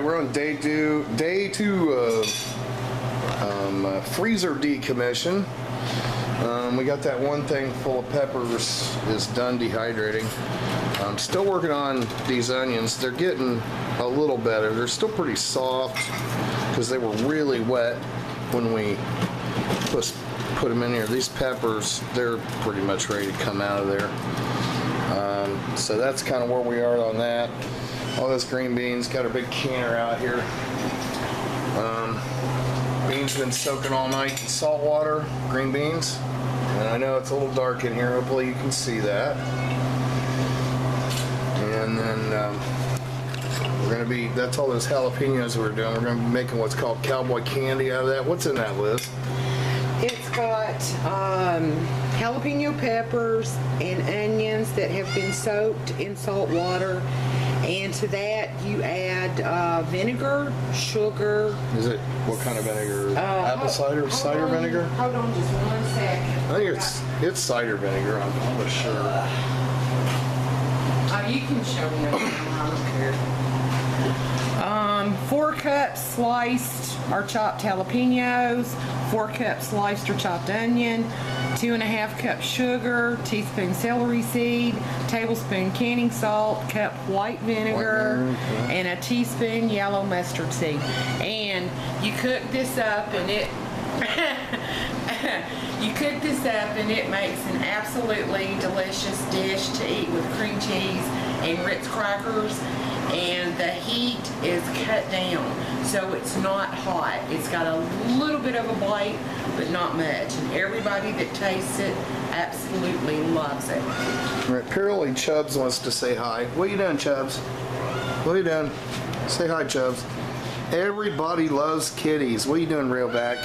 right, we're on day two of freezer decommission. We got that one thing full of peppers is done dehydrating. I'm still working on these onions. They're getting a little better. They're still pretty soft because they were really wet when we put them in here. These peppers, they're pretty much ready to come out of there. So that's kind of where we are on that. All those green beans, got a big canner out here. Beans been soaking all night in salt water, green beans. And I know it's a little dark in here, hopefully you can see that. And then we're gonna be, that's all those jalapenos we're doing. We're gonna be making what's called cowboy candy out of that. What's in that, Liz? It's got jalapeno peppers and onions that have been soaked in salt water. And to that you add vinegar, sugar. Is it, what kind of vinegar? Apple cider? Cider vinegar? Hold on just 1 second. I think it's cider vinegar, I'm almost sure. Oh, you can show me. I don't care. 4 cups sliced or chopped jalapenos, 4 cups sliced or chopped onion, 2.5 cups sugar, teaspoon celery seed, tablespoon canning salt, cup white vinegar, and a teaspoon yellow mustard seed. And you cook this up and it makes an absolutely delicious dish to eat with cream cheese and Ritz crackers. And the heat is cut down, so it's not hot. It's got a little bit of a bite, but not much. And everybody that tastes it absolutely loves it. All right, apparently Chubbs wants to say hi. What you doing, Chubbs? What you doing? Say hi, Chubbs. Everybody loves kitties. What you doing, Railback?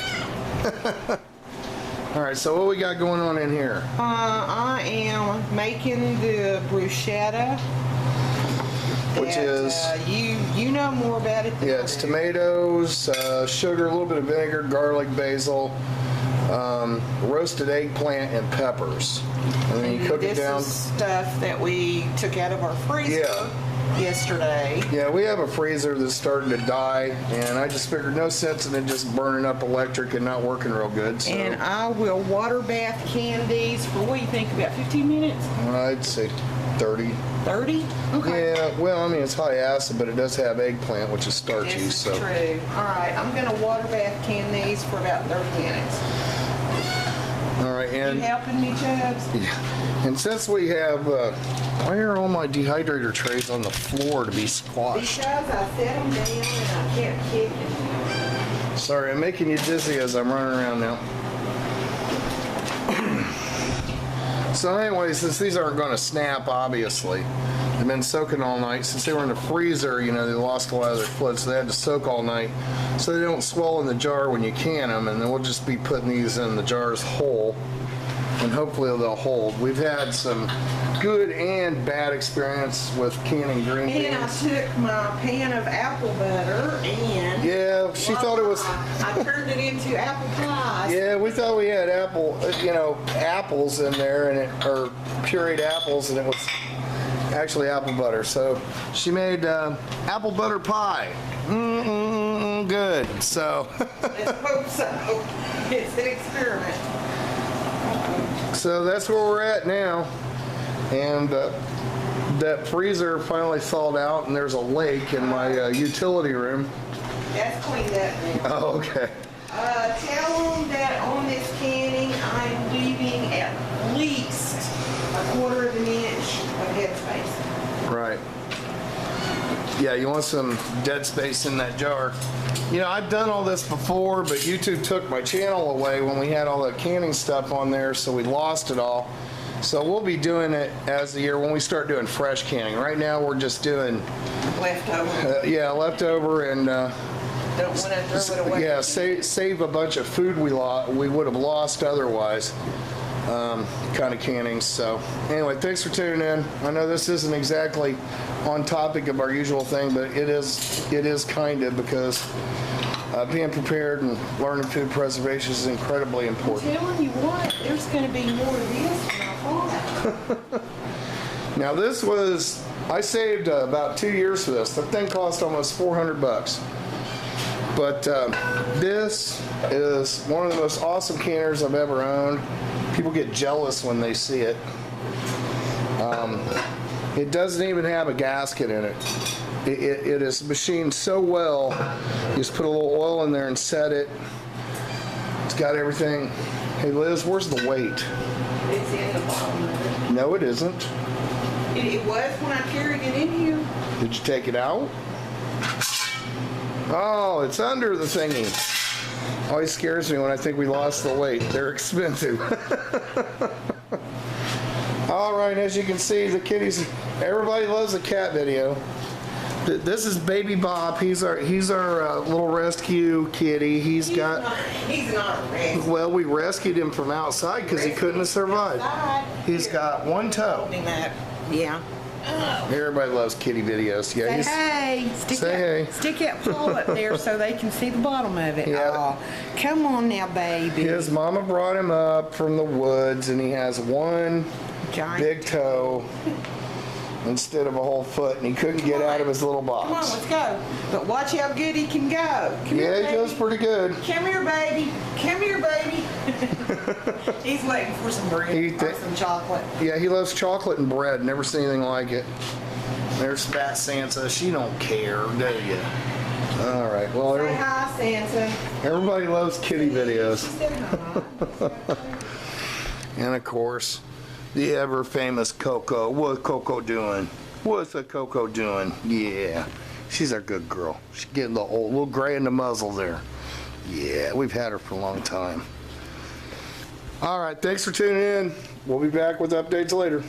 All right, so what we got going on in here? I am making the bruschetta. Which is you know more about it than yeah, it's tomatoes, sugar, a little bit of vinegar, garlic, basil, roasted eggplant, and peppers. And then you cook it down. This is stuff that we took out of our freezer yesterday. Yeah, we have a freezer that's starting to die, and I just figured no sense in it just burning up electric and not working real good. So. And I will water bath candies for, what do you think, about 15 minutes? I'd say 30. 30? Okay. Yeah, well, I mean, it's high acid, but it does have eggplant, which is starchy. This is so. true. All right, I'm going to water bath can these for about 30 minutes. All right, and... You helping me, Chubbs? Yeah. And since we have, why are all my dehydrator trays on the floor to be squashed? Because I set them down and I kept kicking them. Sorry, I'm making you dizzy as I'm running around now. So anyway, since these aren't going to snap, obviously, they've been soaking all night. Since they were in the freezer, you know, they lost a lot of their fluid, so they had to soak all night so they don't swell in the jar when you can them. And then we'll just be putting these in the jars whole, and hopefully they'll hold. We've had some good and bad experience with canning green beans. And I took my pan of apple butter and... Yeah, she thought it was... I turned it into apple pie. Yeah, we thought we had apples in there, and or pureed apples, and it was actually apple butter. So she made apple butter pie. Good. So. Let's hope so. It's an experiment. So that's where we're at now, and that freezer finally thawed out, and there's a lake in my utility room. That's cleaned up now. Oh, okay. Tell them that on this canning, I'm leaving at least 1/4 of an inch of headspace. Right. Yeah, you want some dead space in that jar. You know, I've done all this before, but YouTube took my channel away when we had all the canning stuff on there, so we lost it all. So we'll be doing it as the year when we start doing fresh canning. Right now, we're just doing leftover. Leftover, and don't want to throw it away. Yeah, save a bunch of food we would have lost otherwise. Kind of canning. So anyway, thanks for tuning in. I know this isn't exactly on topic of our usual thing, but it is kind of, because being prepared and learning food preservation is incredibly important. I'm telling you what, there's going to be more of this when I fall. Now this was I saved about 2 years for this. The thing cost almost 400 bucks. But this is one of the most awesome canners I've ever owned. People get jealous when they see it. It doesn't even have a gasket in it. It is machined so well. You just put a little oil in there and set it. It's got everything. Hey Liz, where's the weight? It's in the bottom of it. No, it isn't. It was when I carried it in here. Did you take it out? Oh, it's under the thingy. Always scares me when I think we lost the weight. They're expensive. All right, as you can see, the kitties, everybody loves a cat video. This is Baby Bob. He's our little rescue kitty. He's not a rescue. Well, we rescued him from outside because he couldn't have survived. He's got one toe. Yeah. Everybody loves kitty videos. Yeah. Hey, stick that paw up there so they can see the bottom of it. Yeah. Oh, come on now, baby. His mama brought him up from the woods, and he has one Giant big toe instead of a whole foot, and he couldn't get out of his little box. Come on, let's go. But watch how good he can go. Come here, Yeah, he baby. goes pretty good. Come here, baby. Come here, baby. He's waiting for some bread or some chocolate. Yeah, he loves chocolate and bread. Never seen anything like it. There's Fat Sansa. She don't care, do you? All right. Well, Say hi, Santa. everybody loves kitty videos. She said hi. And of course, the ever famous Coco. What's Coco doing? What's the Coco doing? Yeah, she's our good girl. She's getting the old, little gray in the muzzle there. Yeah, we've had her for a long time. All right, thanks for tuning in. We'll be back with updates later.